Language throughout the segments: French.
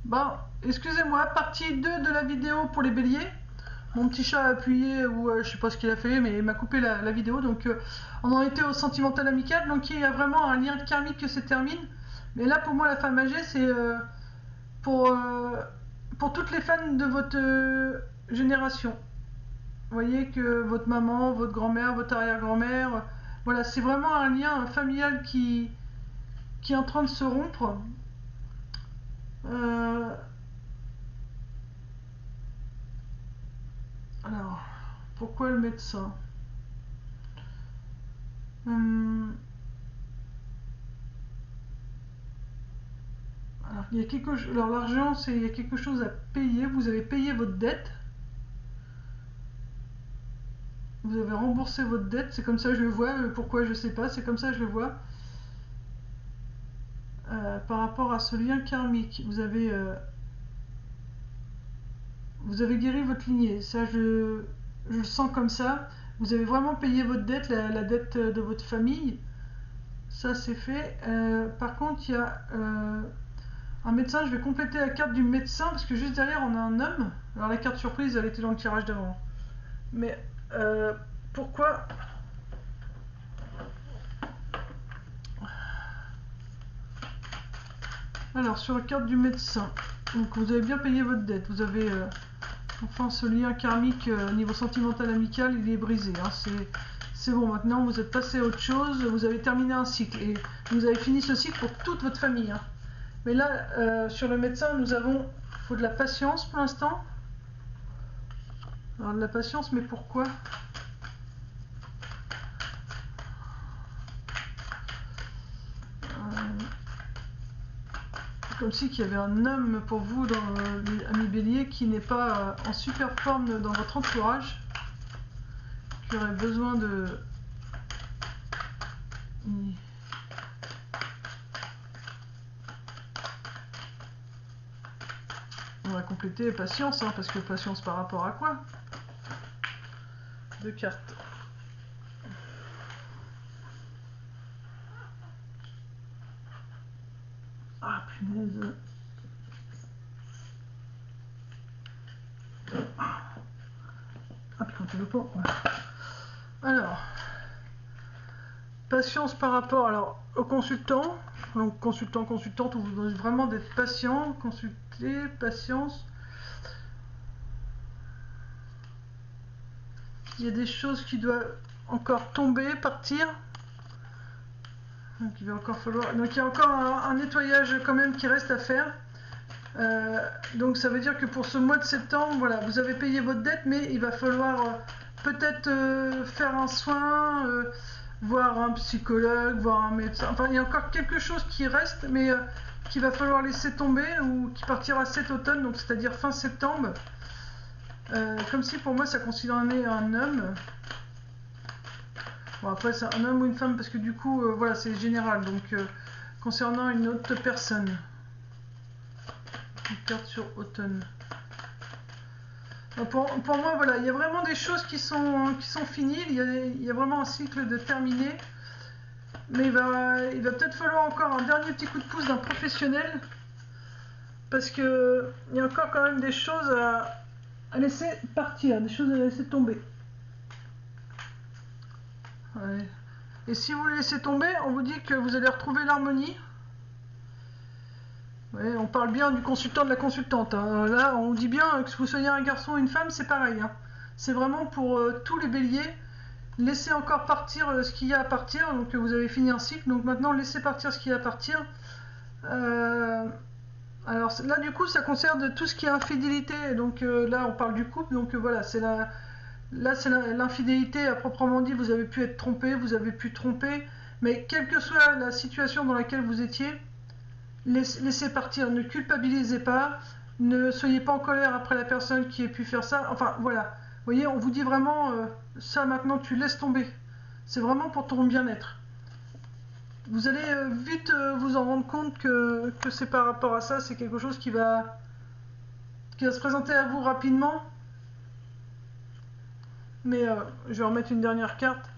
Bon, excusez-moi, partie 2 de la vidéo pour les béliers. Mon petit chat a appuyé, ou je sais pas ce qu'il a fait, mais il m'a coupé la vidéo. Donc, on en était au sentimental amical. Donc, il y a vraiment un lien karmique que se termine. Mais là, pour moi, la femme âgée, c'est pour, euh, pour toutes les fans de votre génération. Vous voyez que votre maman, votre grand-mère, votre arrière-grand-mère, voilà, c'est vraiment un lien familial qui est en train de se rompre. Euh, alors, pourquoi le médecin? Hum, alors, il y a quelque chose. Alors, l'argent, c'est il y a quelque chose à payer. Vous avez payé votre dette. Vous avez remboursé votre dette. C'est comme ça que je le vois. Pourquoi je sais pas. C'est comme ça que je le vois. Par rapport à ce lien karmique, vous avez guéri votre lignée. Ça, je le sens comme ça. Vous avez vraiment payé votre dette, la dette de votre famille. Ça, c'est fait. Par contre, il y a un médecin. Je vais compléter la carte du médecin parce que juste derrière, on a un homme. Alors, la carte surprise, elle était dans le tirage d'avant. Mais pourquoi? Alors, sur la carte du médecin, donc vous avez bien payé votre dette. Vous avez enfin ce lien karmique au niveau sentimental amical, il est brisé. Hein. C'est bon, maintenant vous êtes passé à autre chose. Vous avez terminé un cycle et vous avez fini ce cycle pour toute votre famille. Hein. Mais là, sur le médecin, nous avons, faut de la patience pour l'instant. Alors de la patience, mais pourquoi? Comme si qu'il y avait un homme pour vous dans les amis béliers qui n'est pas en super forme dans votre entourage, qui aurait besoin de... On va compléter patience, hein, parce que patience par rapport à quoi? Deux cartes. Ah punaise. Ah putain, tu veux pas? Ouais. Alors, patience par rapport au consultant. Donc consultant, consultante, on vous demande vraiment d'être patient, consulter, patience. Il y a des choses qui doivent encore tomber, partir. Donc il va encore falloir. Donc il y a encore un nettoyage quand même qui reste à faire. Donc ça veut dire que pour ce mois de septembre, voilà, vous avez payé votre dette, mais il va falloir peut-être faire un soin, voir un psychologue, voir un médecin. Enfin, il y a encore quelque chose qui reste, mais qu'il va falloir laisser tomber ou qui partira cet automne, donc c'est-à-dire fin septembre. Comme si pour moi ça concernait un homme. Bon, après c'est un homme ou une femme parce que du coup, voilà, c'est général. Donc concernant une autre personne. Une carte sur automne. Pour moi, voilà, il y a vraiment des choses qui sont finies. Il y a vraiment un cycle de terminé. Mais il va peut-être falloir encore un dernier petit coup de pouce d'un professionnel. Parce que il y a encore quand même des choses à laisser partir, des choses à laisser tomber. Ouais. Et si vous les laissez tomber, on vous dit que vous allez retrouver l'harmonie. Ouais, on parle bien du consultant, de la consultante. Hein. Là, on dit bien que vous soyez un garçon ou une femme, c'est pareil. Hein. C'est vraiment pour tous les béliers. Laissez encore partir ce qu'il y a à partir. Donc vous avez fini un cycle. Donc maintenant, laissez partir ce qu'il y a à partir. Alors là, du coup, ça concerne tout ce qui est infidélité. Donc là, on parle du couple. Donc voilà, là, c'est l'infidélité à proprement dit. Vous avez pu être trompé, vous avez pu tromper. Mais quelle que soit la situation dans laquelle vous étiez, laissez partir, ne culpabilisez pas, ne soyez pas en colère après la personne qui ait pu faire ça. Enfin voilà, vous voyez, on vous dit vraiment ça maintenant, tu laisses tomber. C'est vraiment pour ton bien-être. Vous allez vite vous en rendre compte que c'est par rapport à ça, c'est quelque chose qui va se présenter à vous rapidement. Mais je vais remettre une dernière carte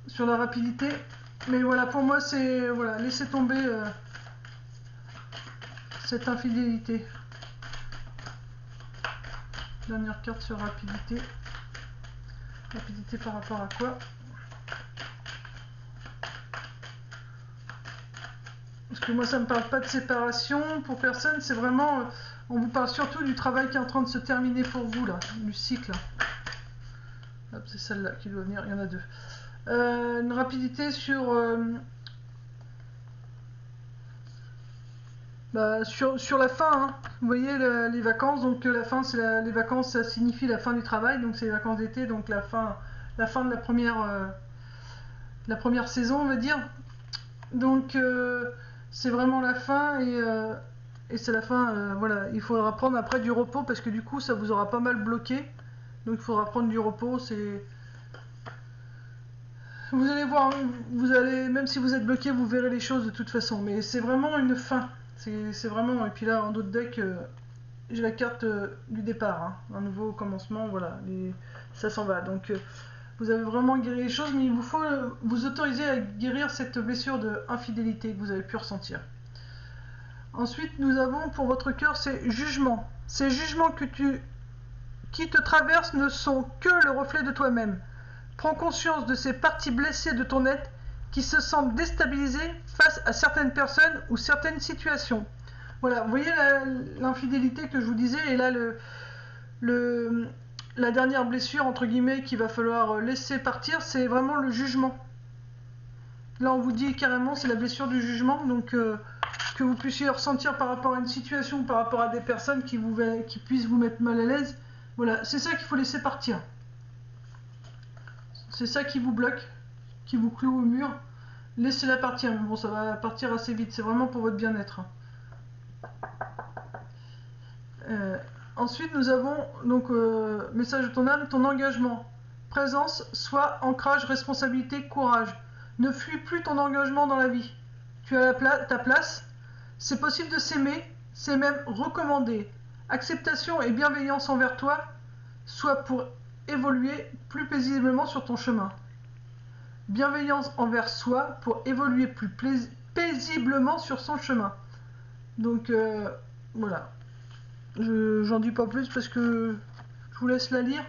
sur la rapidité. Mais voilà, pour moi, c'est voilà, laissez tomber. cette infidélité. Dernière carte sur rapidité. Rapidité par rapport à quoi? Parce que moi ça me parle pas de séparation pour personne, c'est vraiment... on vous parle surtout du travail qui est en train de se terminer pour vous là, du cycle. Hop, c'est celle-là qui doit venir, il y en a deux. Une rapidité sur... sur la fin, hein. Vous voyez les vacances, donc la fin, c'est les vacances, ça signifie la fin du travail, donc c'est les vacances d'été, donc la fin de la première saison, on va dire. Donc c'est vraiment la fin et c'est la fin, voilà, il faudra prendre après du repos parce que du coup ça vous aura pas mal bloqué, donc il faudra prendre du repos, vous allez voir, vous allez, même si vous êtes bloqué, vous verrez les choses de toute façon, mais c'est vraiment une fin. C'est vraiment, et puis là en d'autres decks, j'ai la carte du départ, hein, un nouveau commencement, voilà, ça s'en va. Donc vous avez vraiment guéri les choses, mais il vous faut vous autoriser à guérir cette blessure de infidélité que vous avez pu ressentir. Ensuite, nous avons pour votre cœur ces jugements. Ces jugements qui te traversent ne sont que le reflet de toi-même. Prends conscience de ces parties blessées de ton être qui se sentent déstabilisées face à certaines personnes ou certaines situations. Voilà, vous voyez l'infidélité que je vous disais, et là la dernière blessure, entre guillemets, qu'il va falloir laisser partir, c'est vraiment le jugement. Là, on vous dit carrément, c'est la blessure du jugement, donc que vous puissiez ressentir par rapport à une situation, par rapport à des personnes qui puissent vous mettre mal à l'aise. Voilà, c'est ça qu'il faut laisser partir. C'est ça qui vous bloque, qui vous cloue au mur. Laissez-la partir, mais bon, ça va partir assez vite, c'est vraiment pour votre bien-être. Ensuite, nous avons donc message de ton âme, ton engagement. Présence, soit ancrage, responsabilité, courage. Ne fuis plus ton engagement dans la vie. Tu as ta place. C'est possible de s'aimer, c'est même recommandé. Acceptation et bienveillance envers toi, soit pour évoluer plus paisiblement sur ton chemin. Bienveillance envers soi pour évoluer plus paisiblement sur son chemin. Donc voilà. J'en dis pas plus parce que je vous laisse la lire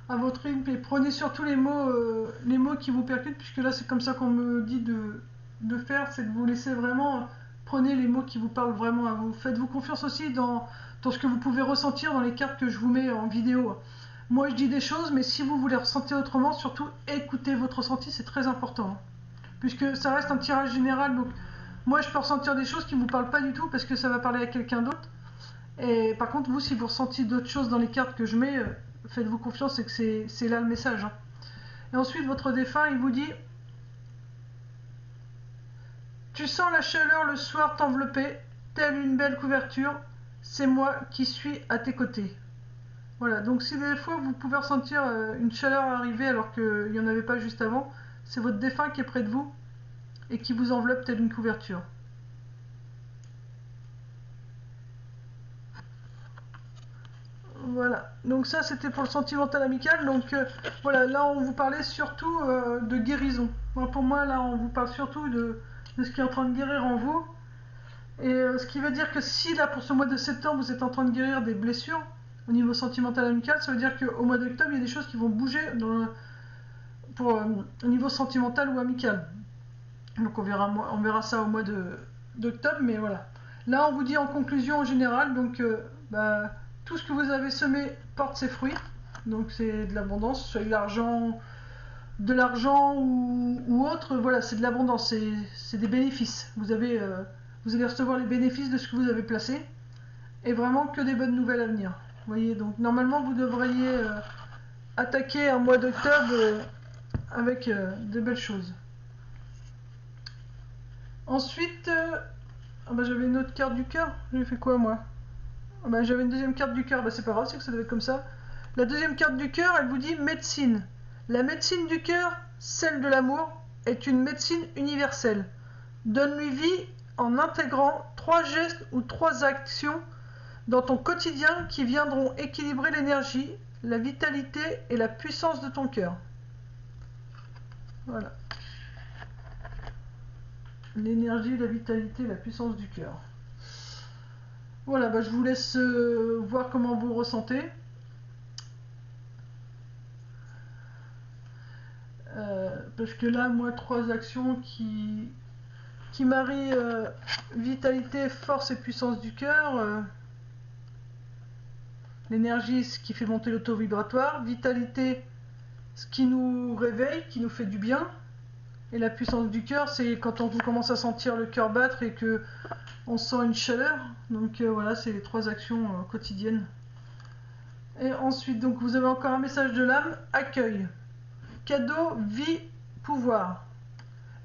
à votre rythme et prenez surtout les mots qui vous percutent, puisque là c'est comme ça qu'on me dit de faire, c'est de vous laisser vraiment, prenez les mots qui vous parlent vraiment à vous. Faites-vous confiance aussi dans ce que vous pouvez ressentir dans les cartes que je vous mets en vidéo. Moi je dis des choses, mais si vous voulez ressentir autrement, surtout écoutez votre ressenti, c'est très important. Puisque ça reste un tirage général, donc moi je peux ressentir des choses qui ne vous parlent pas du tout parce que ça va parler à quelqu'un d'autre. Et par contre, vous, si vous ressentez d'autres choses dans les cartes que je mets, faites-vous confiance, et que c'est là le message. Hein. Et ensuite, votre défunt, il vous dit: tu sens la chaleur le soir t'envelopper, telle une belle couverture, c'est moi qui suis à tes côtés. Voilà, donc si des fois vous pouvez ressentir une chaleur arriver alors qu'il n'y en avait pas juste avant, c'est votre défunt qui est près de vous et qui vous enveloppe telle une couverture. Voilà, donc ça c'était pour le sentimental amical. Donc voilà, là on vous parlait surtout de guérison. Moi, pour moi, là on vous parle surtout de ce qui est en train de guérir en vous. Et ce qui veut dire que si là pour ce mois de septembre vous êtes en train de guérir des blessures au niveau sentimental amical, ça veut dire qu'au mois d'octobre il y a des choses qui vont bouger au niveau sentimental ou amical. Donc on verra ça au mois d'octobre, mais voilà. Là on vous dit en conclusion en général, donc tout ce que vous avez semé porte ses fruits, donc c'est de l'abondance, soit de l'argent ou autre, voilà, c'est de l'abondance, c'est des bénéfices. Vous allez recevoir les bénéfices de ce que vous avez placé, et vraiment que des bonnes nouvelles à venir. Vous voyez, donc normalement vous devriez attaquer un mois d'octobre avec de belles choses. Ensuite, j'avais une autre carte du cœur, j'ai fait quoi moi? J'avais une deuxième carte du cœur, c'est pas grave, c'est que ça devait être comme ça. La deuxième carte du cœur, elle vous dit médecine. La médecine du cœur, celle de l'amour, est une médecine universelle. Donne-lui vie en intégrant 3 gestes ou 3 actions dans ton quotidien qui viendront équilibrer l'énergie, la vitalité et la puissance de ton cœur. Voilà. L'énergie, la vitalité, la puissance du cœur. Voilà, bah, je vous laisse voir comment vous ressentez. Parce que là, moi, 3 actions qui marient vitalité, force et puissance du cœur. L'énergie, ce qui fait monter le taux vibratoire. Vitalité, ce qui nous réveille, qui nous fait du bien. Et la puissance du cœur, c'est quand on commence à sentir le cœur battre et que on sent une chaleur. Donc voilà, c'est les 3 actions quotidiennes. Et ensuite, donc vous avez encore un message de l'âme. Accueil. Cadeau, vie, pouvoir.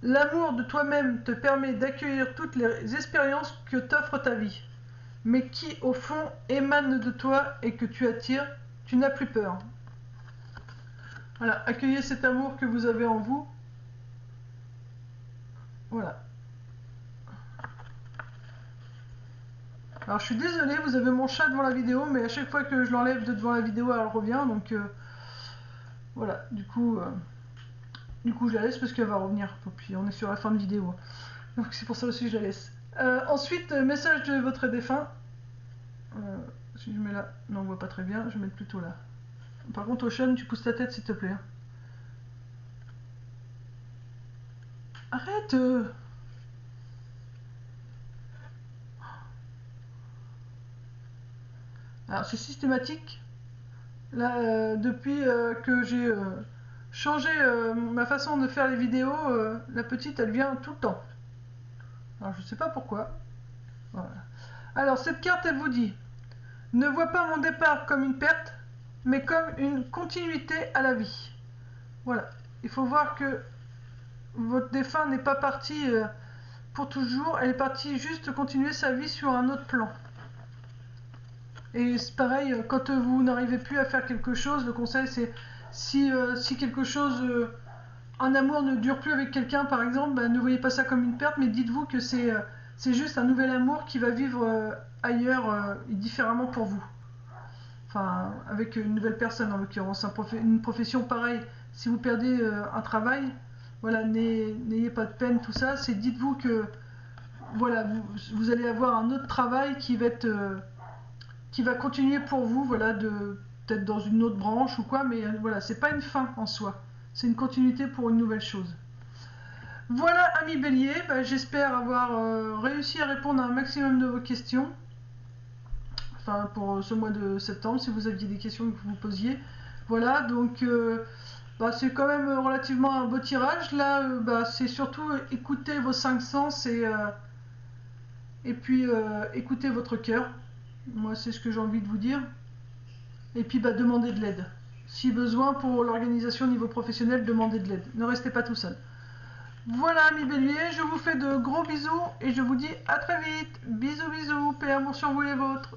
L'amour de toi-même te permet d'accueillir toutes les expériences que t'offre ta vie, mais qui au fond émanent de toi et que tu attires. Tu n'as plus peur. Voilà, accueillez cet amour que vous avez en vous. Voilà. Alors je suis désolée, vous avez mon chat devant la vidéo, mais à chaque fois que je l'enlève de devant la vidéo, elle revient. Donc voilà, du coup je la laisse parce qu'elle va revenir. Et puis on est sur la fin de vidéo. Donc c'est pour ça aussi que je la laisse. Ensuite, message de votre défunt. Si je mets là, non on voit pas très bien, je vais mettre plutôt là. Par contre Ocean, tu pousses ta tête s'il te plaît. Arrête Alors c'est systématique. Là, depuis que j'ai changé ma façon de faire les vidéos, la petite elle vient tout le temps. Alors je sais pas pourquoi. Voilà. Alors cette carte elle vous dit: ne vois pas mon départ comme une perte, mais comme une continuité à la vie. Voilà. Il faut voir que votre défunt n'est pas parti pour toujours, elle est partie juste continuer sa vie sur un autre plan. Et c'est pareil, quand vous n'arrivez plus à faire quelque chose, le conseil c'est si quelque chose, un amour ne dure plus avec quelqu'un par exemple, bah, ne voyez pas ça comme une perte, mais dites-vous que c'est juste un nouvel amour qui va vivre ailleurs et différemment pour vous. Enfin, avec une nouvelle personne en l'occurrence, une profession pareille. Si vous perdez un travail, voilà, n'ayez pas de peine, tout ça. C'est dites-vous que voilà, vous allez avoir un autre travail qui va être, qui va continuer pour vous, voilà, peut-être dans une autre branche ou quoi, mais voilà, c'est pas une fin en soi. C'est une continuité pour une nouvelle chose. Voilà, amis Bélier, bah, j'espère avoir réussi à répondre à un maximum de vos questions. Enfin, pour ce mois de septembre, si vous aviez des questions que vous posiez. Voilà, donc bah, c'est quand même relativement un beau tirage. Là, bah, c'est surtout écouter vos 5 sens et puis écouter votre cœur. Moi, c'est ce que j'ai envie de vous dire. Et puis, bah, demandez de l'aide. Si besoin pour l'organisation au niveau professionnel, demandez de l'aide. Ne restez pas tout seul. Voilà, amis Bélier, je vous fais de gros bisous et je vous dis à très vite. Bisous, bisous, paix, amour sur vous et les vôtres.